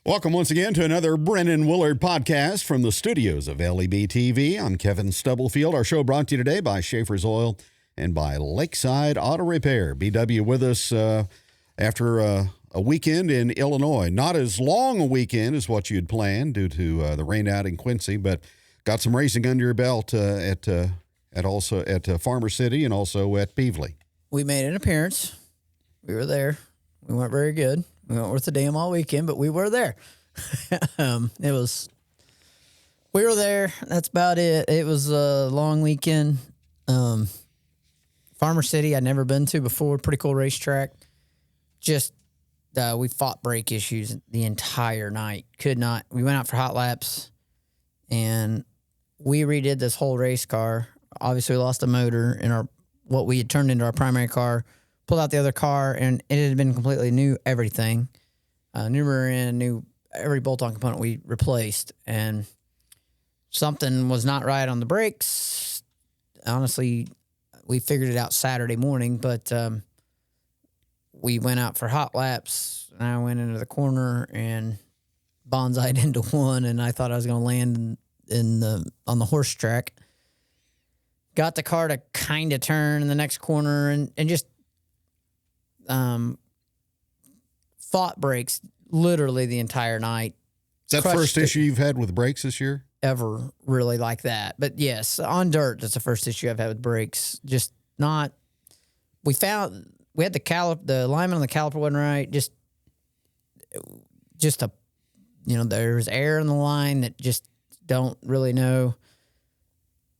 Welcome once again to another Brennan Willard podcast from the studios of LEB TV. I'm Kevin Stubblefield. Our show brought to you today by Schaefer's Oil and by Lakeside Auto Repair. BW with us after a weekend in Illinois. Not as long a weekend as what you'd planned due to the rain out in Quincy, but got some racing under your belt at Farmer City and also at Peevely. We made an appearance. We were there. We weren't very good. We weren't worth a damn all weekend, but we were there. We were there. That's about it. It was a long weekend. Farmer City, I'd never been to before. Pretty cool racetrack. Just, we fought brake issues the entire night. We went out for hot laps, and we redid this whole race car. Obviously, we lost a motor in what we had turned into our primary car. Pulled out the other car, and it had been completely new everything. New rear end, new every bolt-on component we replaced, and something was not right on the brakes. Honestly, we figured it out Saturday morning, but we went out for hot laps, and I went into the corner and bonsai'd into one, and I thought I was going to land on the horse track. Got the car to kind of turn in the next corner, and just fought brakes literally the entire night. Is that the first issue you've had with brakes this year? Ever really like that. But yes, on dirt, that's the first issue I've had with brakes. Just not, we had the alignment on the caliper wasn't right. There's air in the line that just don't really know.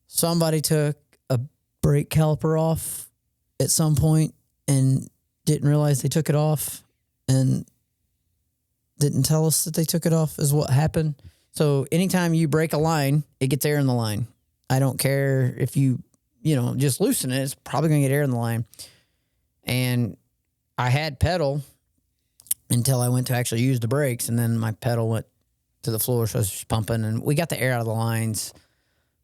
Somebody took a brake caliper off at some point and didn't realize they took it off and didn't tell us that they took it off is what happened. So anytime you break a line, it gets air in the line. I don't care if you just loosen it, it's probably going to get air in the line. And I had pedal until I went to actually use the brakes, and then my pedal went to the floor, so I was just pumping, and we got the air out of the lines.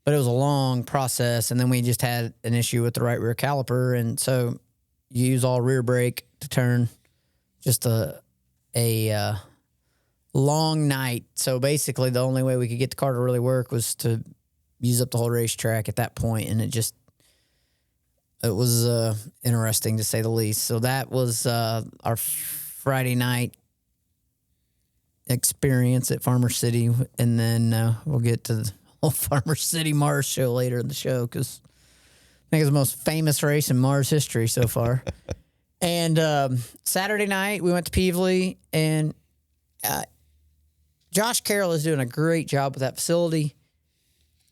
But it was a long process, and then we just had an issue with the right rear caliper, and so you use all rear brake to turn. Just a long night. So basically the only way we could get the car to really work was to use up the whole racetrack at that point, and it was interesting to say the least. So that was our Friday night experience at Farmer City, and then we'll get to the whole Farmer City Mars show later in the show, because I think it's the most famous race in Mars history so far. And Saturday night, we went to Peevely, and Josh Carroll is doing a great job with that facility.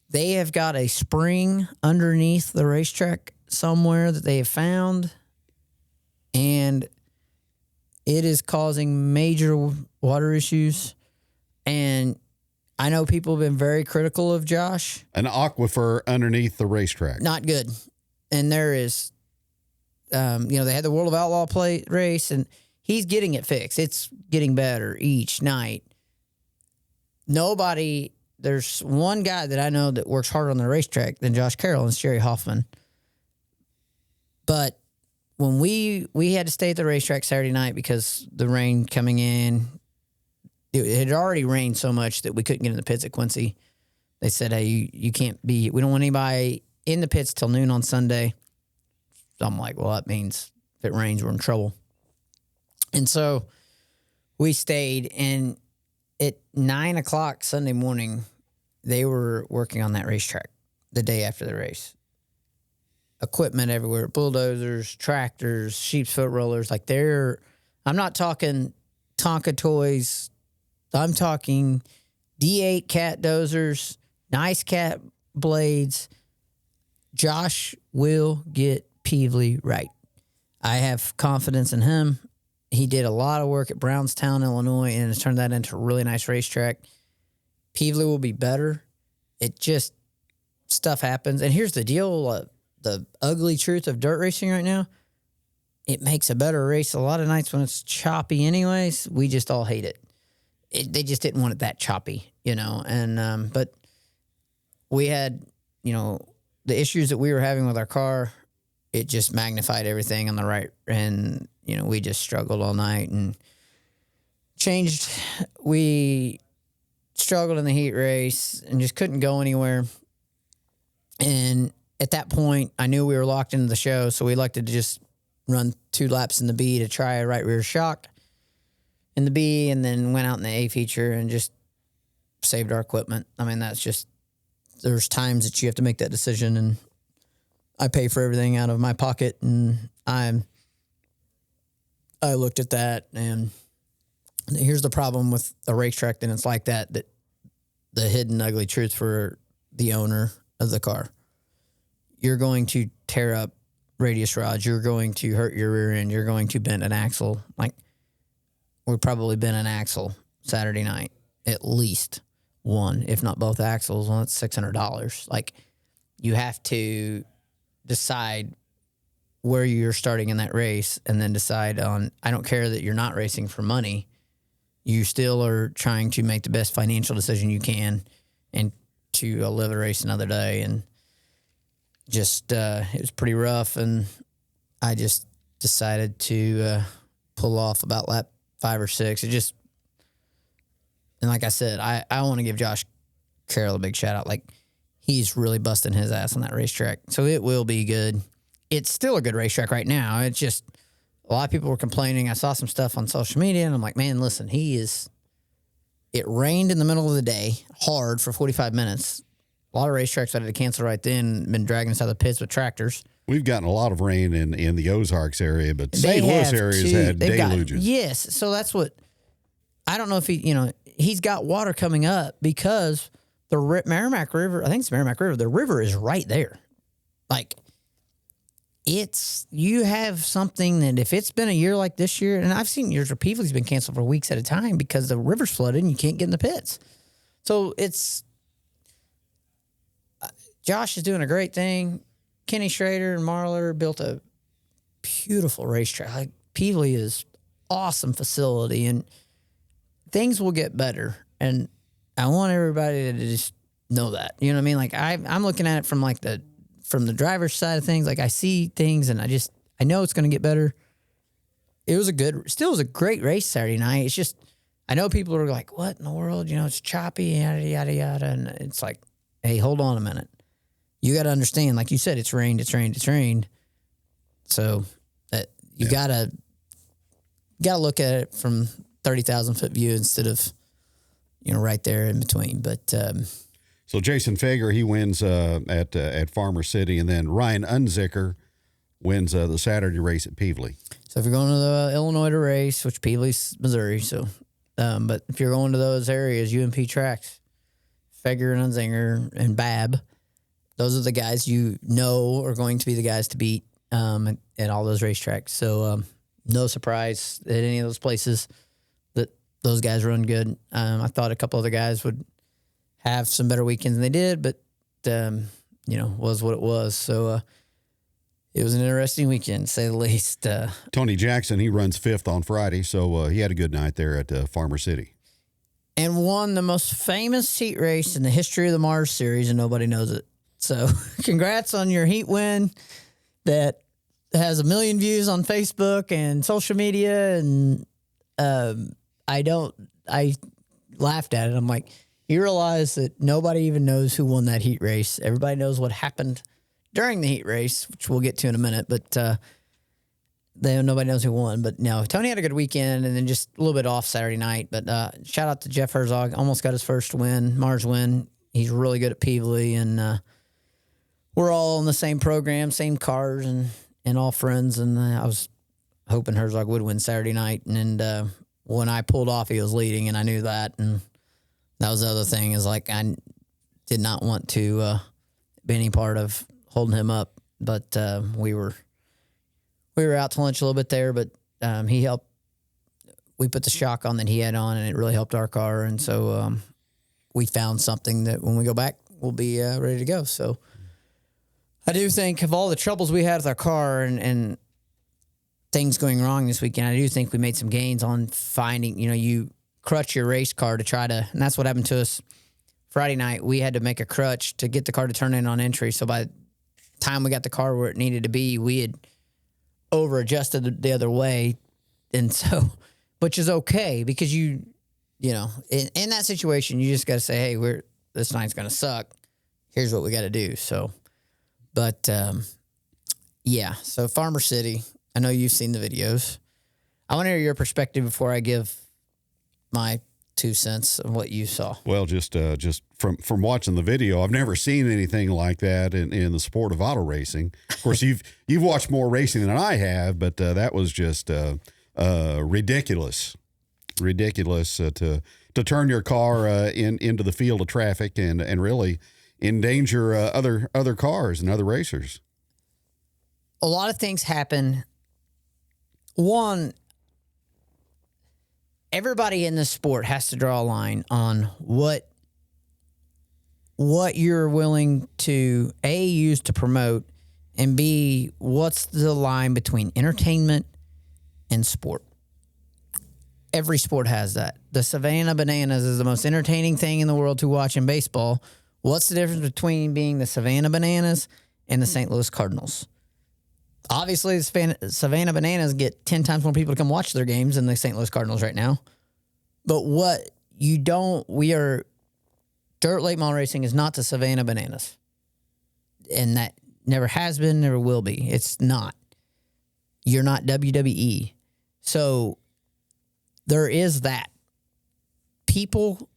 They have got a spring underneath the racetrack somewhere that they have found, and it is causing major water issues. And I know people have been very critical of Josh. An aquifer underneath the racetrack. Not good. And there is, they had the World of Outlaw race, and he's getting it fixed. It's getting better each night. There's one guy that I know that works harder on the racetrack than Josh Carroll, and it's Jerry Hoffman. But when we had to stay at the racetrack Saturday night because the rain coming in, it had already rained so much that we couldn't get in the pits at Quincy. They said, hey, you can't we don't want anybody in the pits till noon on Sunday. So I'm like, well, that means if it rains, we're in trouble. And so we stayed, and at 9 o'clock Sunday morning, they were working on that racetrack the day after the race. Equipment everywhere, bulldozers, tractors, sheep's foot rollers. I'm not talking Tonka toys. I'm talking D8 cat dozers, nice cat blades. Josh will get Peevely right. I have confidence in him. He did a lot of work at Brownstown, Illinois, and has turned that into a really nice racetrack. Peevely will be better. It just, stuff happens. And here's the deal, the ugly truth of dirt racing right now, it makes a better race a lot of nights when it's choppy anyways. We just all hate it. They just didn't want it that choppy, and but we had, the issues that we were having with our car, it just magnified everything on the right, and we just struggled all night, and changed. We struggled in the heat race and just couldn't go anywhere. And at that point, I knew we were locked into the show, so we elected to just run 2 laps in the B to try a right rear shock in the B, and then went out in the A feature and just saved our equipment. I mean, that's just, there's times that you have to make that decision, and I pay for everything out of my pocket, and I looked at that, and here's the problem with a racetrack that it's like that the hidden ugly truth for the owner of the car. You're going to tear up radius rods. You're going to hurt your rear end. You're going to bend an axle. Like, we probably bent an axle Saturday night, at least one, if not both axles. Well, it's $600. Like, you have to decide where you're starting in that race, and then decide on, I don't care that you're not racing for money. You still are trying to make the best financial decision you can and to live a race another day. And just, it was pretty rough. And I just decided to pull off about lap 5 or 6. It just, and like I said, I want to give Josh Carroll a big shout out. Like, he's really busting his ass on that racetrack. So it will be good. It's still a good racetrack right now. It's just, a lot of people were complaining. I saw some stuff on social media, and I'm like, man, listen, it rained in the middle of the day, hard for 45 minutes. A lot of racetracks had to cancel right then, been dragging us out of the pits with tractors. We've gotten a lot of rain in the Ozarks area, but St. Louis areas had deluges. Yes, so that's what, I don't know if he's got water coming up because the Merrimack River, I think it's Merrimack River, the river is right there. Like, you have something that if it's been a year like this year, and I've seen years where Peevely's been canceled for weeks at a time because the river's flooded and you can't get in the pits. So Josh is doing a great thing. Kenny Schrader and Marler built a beautiful racetrack. Like, Peevely is awesome facility, and things will get better. And I want everybody to just know that. You know what I mean? Like, I'm looking at it from the driver's side of things. Like, I see things, and I know it's going to get better. It was still was a great race Saturday night. It's just, I know people are like, what in the world? It's choppy, yada, yada, yada. And it's like, hey, hold on a minute. You got to understand, like you said, it's rained. So you got to look at it from 30,000 foot view instead of, right there in between. But, so Jason Fager, he wins at Farmer City, and then Ryan Unzicker wins the Saturday race at Peevely. So if you're going to the Illinois to race, which Peevely's Missouri, so but if you're going to those areas, UMP tracks, Fager and Unzinger and Babb, those are the guys are going to be the guys to beat at all those racetracks. So no surprise at any of those places that those guys run good. I thought a couple other guys would have some better weekends than they did, but, was what it was. So it was an interesting weekend, to say the least. Tony Jackson, he runs 5th on Friday, so he had a good night there at Farmer City. And won the most famous heat race in the history of the Mars series, and nobody knows it. So congrats on your heat win that has 1 million views on Facebook and social media. And I laughed at it. I'm like, you realize that nobody even knows who won that heat race. Everybody knows what happened during the heat race, which we'll get to in a minute, but nobody knows who won. But no, Tony had a good weekend, and then just a little bit off Saturday night. But shout out to Jeff Herzog. Almost got his first Mars win. He's really good at Peevely, and we're all on the same program, same cars, and all friends. And I was hoping Herzog would win Saturday night. And when I pulled off, he was leading, and I knew that. And that was the other thing, is like, I did not want to be any part of holding him up. But we were out to lunch a little bit there, but he helped. We put the shock on that he had on, and it really helped our car. And so we found something that when we go back, we'll be ready to go. So I do think of all the troubles we had with our car and things going wrong this weekend, I do think we made some gains on finding, you crutch your race car to try to, and that's what happened to us Friday night. We had to make a crutch to get the car to turn in on entry. So by the time we got the car where it needed to be, we had over adjusted the other way. And so which is okay because you know, in that situation, you just got to say, hey, this night's going to suck. Here's what we got to do. So, but yeah, so Farmer City, I know you've seen the videos. I want to hear your perspective before I give my 2 cents of what you saw. Well, just from watching the video, I've never seen anything like that in the sport of auto racing. Of course, you've watched more racing than I have, but that was just ridiculous to turn your car into the field of traffic and really endanger other cars and other racers. A lot of things happen. One, everybody in this sport has to draw a line on what you're willing to A, use to promote, and B, what's the line between entertainment and sport. Every sport has that. The Savannah Bananas is the most entertaining thing in the world to watch in baseball. What's the difference between being the Savannah Bananas and the St. Louis Cardinals? Obviously, the Savannah Bananas get 10 times more people to come watch their games than the St. Louis Cardinals right now. But Dirt Late Model Racing is not the Savannah Bananas. And that never has been, never will be. It's not. You're not WWE. So there is that. People,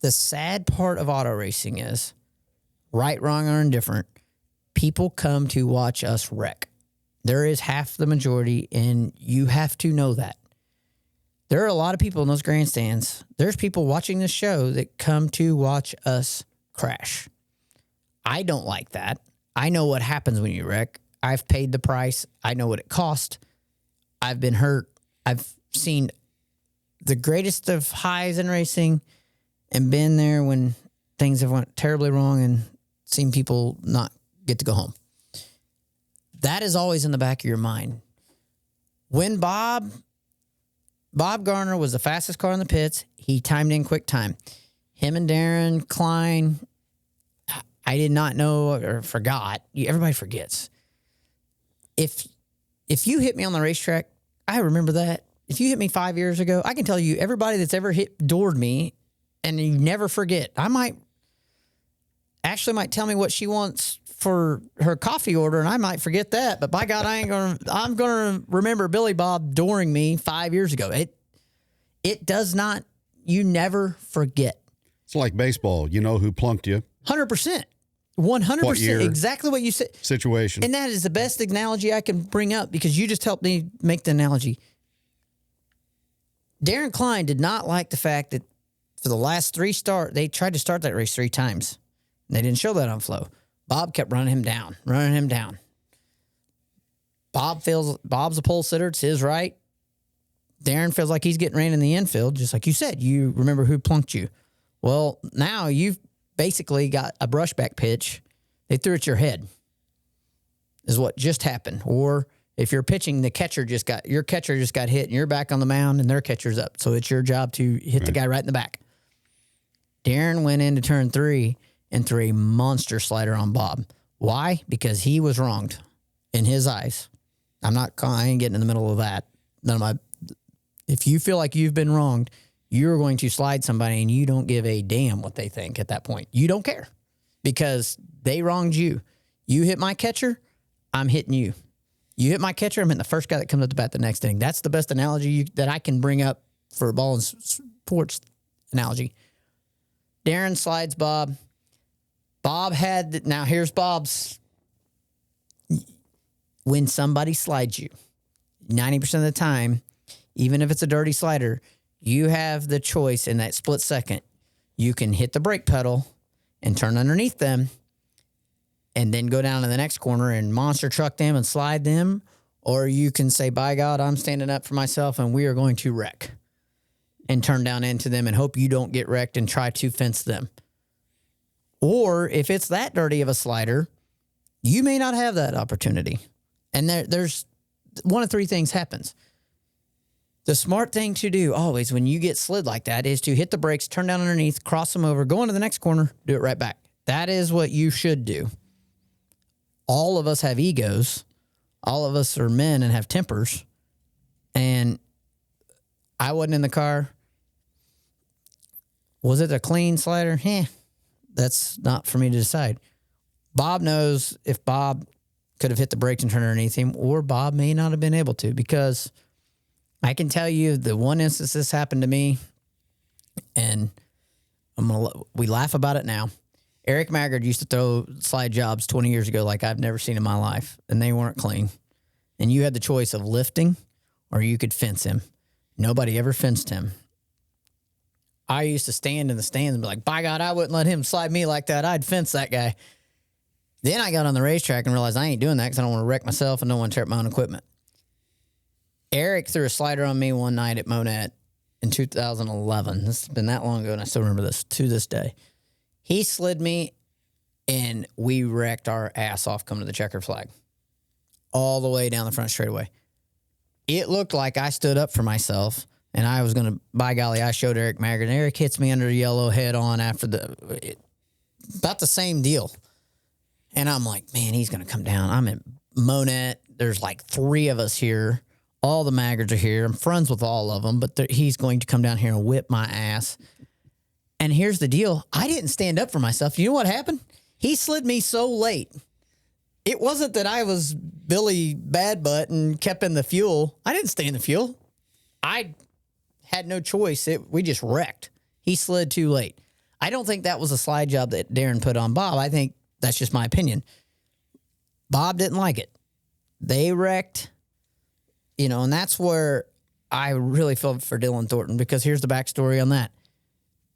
the sad part of auto racing is, right, wrong, or indifferent, people come to watch us wreck. There is half the majority, and you have to know that. There are a lot of people in those grandstands. There's people watching this show that come to watch us crash. I don't like that. I know what happens when you wreck. I've paid the price. I know what it cost. I've been hurt. I've seen the greatest of highs in racing and been there when things have went terribly wrong and seen people not get to go home. That is always in the back of your mind. When Bob Garner was the fastest car in the pits, he timed in quick time. Him and Darren Klein, I did not know or forgot. Everybody forgets. If you hit me on the racetrack, I remember that. If you hit me 5 years ago, I can tell you everybody that's ever doored me, and you never forget. Ashley might tell me what she wants for her coffee order, and I might forget that. But by God, I'm gonna remember Billy Bob dooring me 5 years ago. It does not. You never forget. It's like baseball. You know who plunked you. 100%. 100%. Exactly what you said. Situation. And that is the best analogy I can bring up because you just helped me make the analogy. Darren Klein did not like the fact that for the last three they tried to start that race 3 times. And they didn't show that on flow. Bob kept running him down. Bob's a pole sitter. It's his right. Darren feels like he's getting ran in the infield, just like you said. You remember who plunked you. Well, now you've basically got a brushback pitch. They threw at your head is what just happened. Or if you're pitching, your catcher just got hit and you're back on the mound and their catcher's up. So it's your job to hit the guy right in the back. Darren went into turn 3 and threw a monster slider on Bob. Why? Because he was wronged in his eyes. I ain't getting in the middle of that. If you feel like you've been wronged, you're going to slide somebody and you don't give a damn what they think at that point. You don't care because they wronged you. You hit my catcher, I'm hitting you. You hit my catcher, I'm hitting the first guy that comes up to bat the next inning. That's the best analogy that I can bring up for a ball and sports analogy. Darren slides Bob. Now here's Bob's. When somebody slides you, 90% of the time, even if it's a dirty slider, you have the choice in that split second. You can hit the brake pedal and turn underneath them and then go down to the next corner and monster truck them and slide them. Or you can say, by God, I'm standing up for myself and we are going to wreck and turn down into them and hope you don't get wrecked and try to fence them. Or if it's that dirty of a slider, you may not have that opportunity. And there's one of 3 things happens. The smart thing to do always when you get slid like that is to hit the brakes, turn down underneath, cross them over, go into the next corner, do it right back. That is what you should do. All of us have egos. All of us are men and have tempers. And I wasn't in the car. Was it a clean slider? That's not for me to decide. Bob knows if Bob could have hit the brakes and turned underneath him, or Bob may not have been able to, because I can tell you the one instance this happened to me, and we laugh about it now. Eric Maggard used to throw slide jobs 20 years ago like I've never seen in my life, and they weren't clean. And you had the choice of lifting or you could fence him. Nobody ever fenced him. I used to stand in the stands and be like, by God, I wouldn't let him slide me like that. I'd fence that guy. Then I got on the racetrack and realized I ain't doing that because I don't want to wreck myself and don't want to tear up my own equipment. Eric threw a slider on me one night at Monette in 2011. This has been that long ago, and I still remember this to this day. He slid me, and we wrecked our ass off coming to the checker flag all the way down the front straightaway. It looked like I stood up for myself, and I was going to, by golly, I showed Eric Maggard, and Eric hits me under the yellow head on after about the same deal. And I'm like, man, he's going to come down. I'm in Monette. There's like 3 of us here. All the Maggards are here. I'm friends with all of them, but he's going to come down here and whip my ass. And here's the deal. I didn't stand up for myself. You know what happened? He slid me so late. It wasn't that I was Billy Bad Butt and kept in the fuel. I didn't stay in the fuel. I had no choice. We just wrecked. He slid too late. I don't think that was a slide job that Darren put on Bob. I think that's just my opinion. Bob didn't like it. They wrecked, and that's where I really felt for Dylan Thornton, because here's the backstory on that.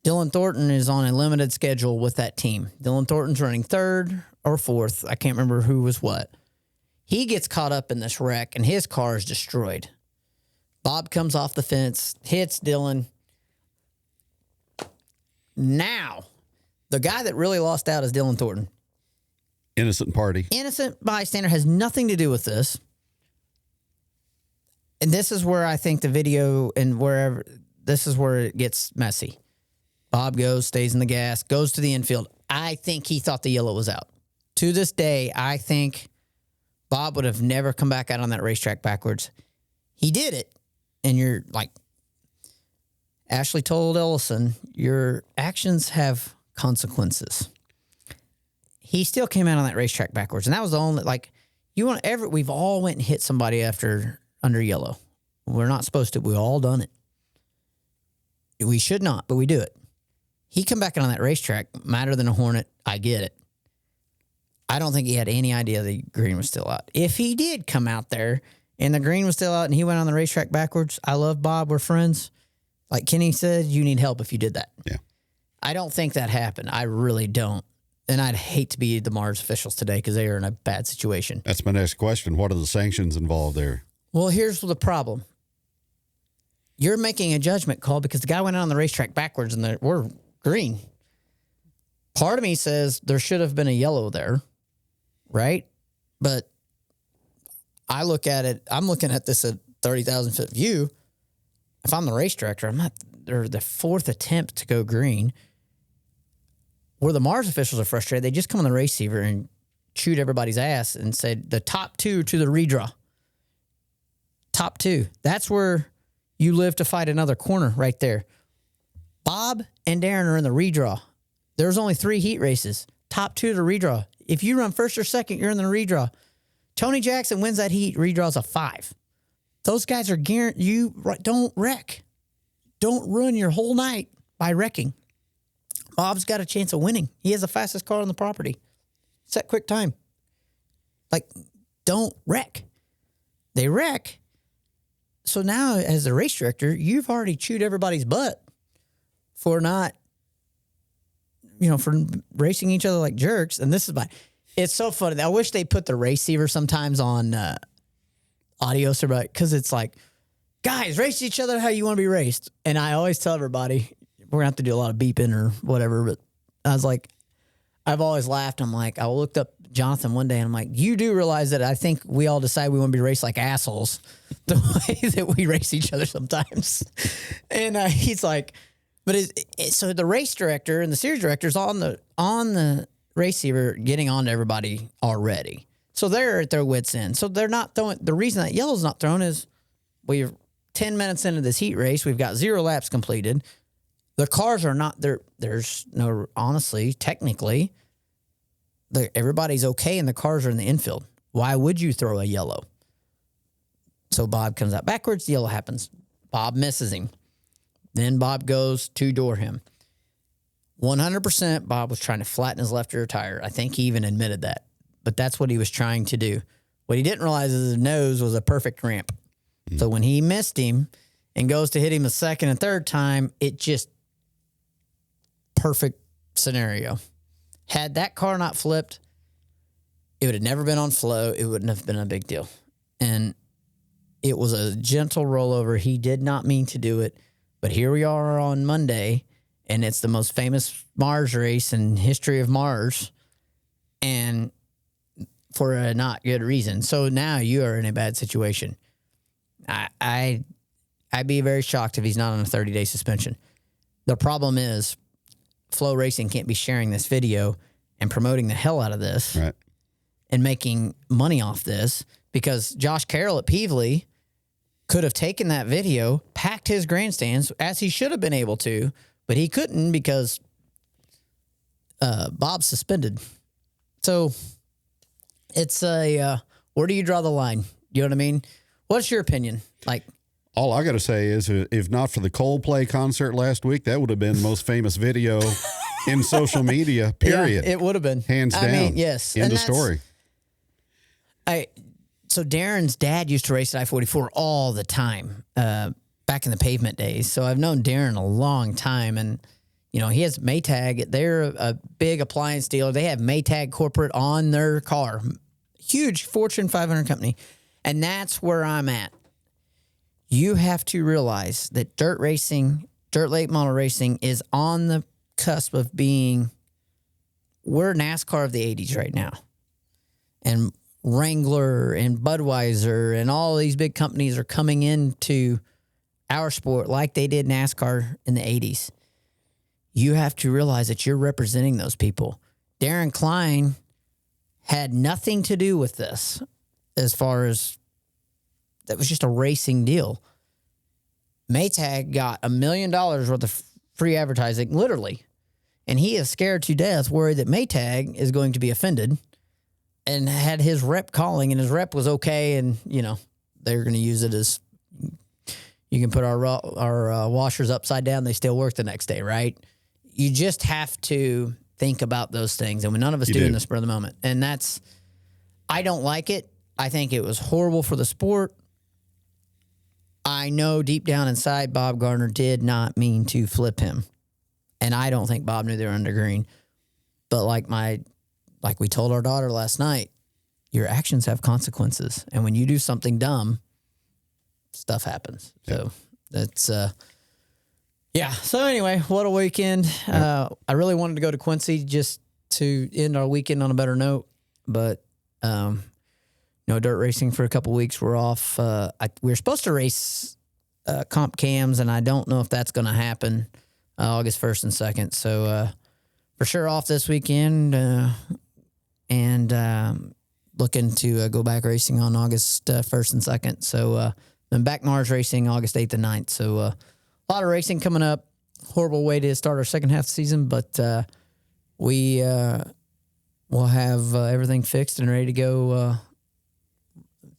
Dylan Thornton is on a limited schedule with that team. Dylan Thornton's running 3rd or 4th. I can't remember who was what. He gets caught up in this wreck, and his car is destroyed. Bob comes off the fence, hits Dylan. Now, the guy that really lost out is Dylan Thornton. Innocent party. Innocent bystander, has nothing to do with this. And this is where I think the video and wherever, this is where it gets messy. Bob goes, stays in the gas, goes to the infield. I think he thought the yellow was out. To this day, I think Bob would have never come back out on that racetrack backwards. He did it. And you're like, Ashley told Ellison, your actions have consequences. He still came out on that racetrack backwards. And that was the only, we've all went and hit somebody under yellow. We're not supposed to. We've all done it. We should not, but we do it. He come back on that racetrack, madder than a hornet. I get it. I don't think he had any idea the green was still out. If he did come out there and the green was still out and he went on the racetrack backwards, I love Bob. We're friends. Like Kenny said, you need help if you did that. Yeah. I don't think that happened. I really don't. And I'd hate to be the Mars officials today because they are in a bad situation. That's my next question. What are the sanctions involved there? Well, here's the problem. You're making a judgment call because the guy went out on the racetrack backwards and we're green. Part of me says there should have been a yellow there, right? But I look at it, I'm looking at this at 30,000-foot view. If I'm the race director, they're the 4th attempt to go green. Where the Mars officials are frustrated, they just come on the receiver and chewed everybody's ass and said the top 2 to the redraw. Top 2. That's where you live to fight another corner right there. Bob and Darren are in the redraw. There's only 3 heat races. Top 2 to redraw. If you run 1st or 2nd, you're in the redraw. Tony Jackson wins that heat, redraws a 5. Those guys are guaranteed. You don't wreck. Don't ruin your whole night by wrecking. Bob's got a chance of winning. He has the fastest car on the property. Set quick time. Don't wreck. They wreck. So now, as the race director, you've already chewed everybody's butt for not, for racing each other like jerks. And this is it's so funny. I wish they put the receiver sometimes on audio, because it's like, guys, race each other how you want to be raced. And I always tell everybody, we're going to have to do a lot of beeping or whatever. But I was like, I've always laughed. I'm like, I looked up Jonathan one day and I'm like, you do realize that I think we all decide we want to be raced like assholes the way that we race each other sometimes. And he's like, but so the race director and the series director is on the receiver getting on to everybody already. So they're at their wits' end. So they're not throwing. The reason that yellow's not thrown is we're 10 minutes into this heat race. We've got 0 laps completed. The cars are not there. There's no, honestly, technically, everybody's okay and the cars are in the infield. Why would you throw a yellow? So Bob comes out backwards. The yellow happens. Bob misses him. Then Bob goes to door him. 100% Bob was trying to flatten his left rear tire. I think he even admitted that. But that's what he was trying to do. What he didn't realize is his nose was a perfect ramp. So when he missed him and goes to hit him a second and third time, it just perfect scenario. Had that car not flipped, it would have never been on flow. It wouldn't have been a big deal. And it was a gentle rollover. He did not mean to do it. But here we are on Monday, and it's the most famous MARS race in history of MARS, and for a not good reason. So now you are in a bad situation. I'd be very shocked if he's not on a 30-day suspension. The problem is Flow Racing can't be sharing this video and promoting the hell out of this and making money off this, because Josh Carroll at Peevely could have taken that video, packed his grandstands, as he should have been able to, but he couldn't because Bob's suspended. So it's where do you draw the line? You know what I mean? What's your opinion? Like, all I got to say is, if not for the Coldplay concert last week, that would have been the most famous video in social media, period. Yeah, it would have been. Hands down. I mean, yes. End of story. So Darren's dad used to race at I-44 all the time back in the pavement days. So I've known Darren a long time. And, you know, he has Maytag. They're a big appliance dealer. They have Maytag corporate on their car. Huge Fortune 500 company. And that's where I'm at. You have to realize that dirt racing, dirt late model racing is on the cusp of being, we're NASCAR of the 80s right now. And Wrangler and Budweiser and all these big companies are coming into our sport like they did NASCAR in the 80s. You have to realize that you're representing those people. Darren Klein had nothing to do with this, as far as that was just a racing deal. Maytag got $1 million worth of free advertising, literally. And he is scared to death, worried that Maytag is going to be offended, and had his rep calling, and his rep was okay. And, you know, they're going to use it as, you can put our washers upside down. They still work the next day, right? You just have to think about those things. And when none of us do in the spur of the moment. And that's, I don't like it. I think it was horrible for the sport. I know deep down inside, Bob Gardner did not mean to flip him. And I don't think Bob knew they were under green. But like we told our daughter last night, your actions have consequences. And when you do something dumb, stuff happens. Yep. So that's, yeah. So anyway, what a weekend. Yep. I really wanted to go to Quincy just to end our weekend on a better note. But, no dirt racing for a couple weeks. We're off. We were supposed to race comp cams, and I don't know if that's going to happen August 1st and 2nd. So for sure off this weekend, and looking to go back racing on August 1st and 2nd. So then back Mars racing August 8th and 9th. So a lot of racing coming up. Horrible way to start our second half of the season, but we will have everything fixed and ready to go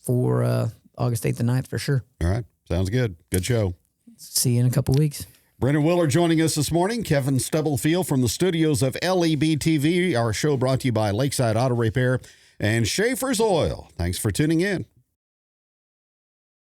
for August 8th and 9th for sure. All right. Sounds good. Good show. See you in a couple weeks. Brennan Willard joining us this morning. Kevin Stubblefield from the studios of LEB TV. Our show brought to you by Lakeside Auto Repair and Schaefer's Oil. Thanks for tuning in.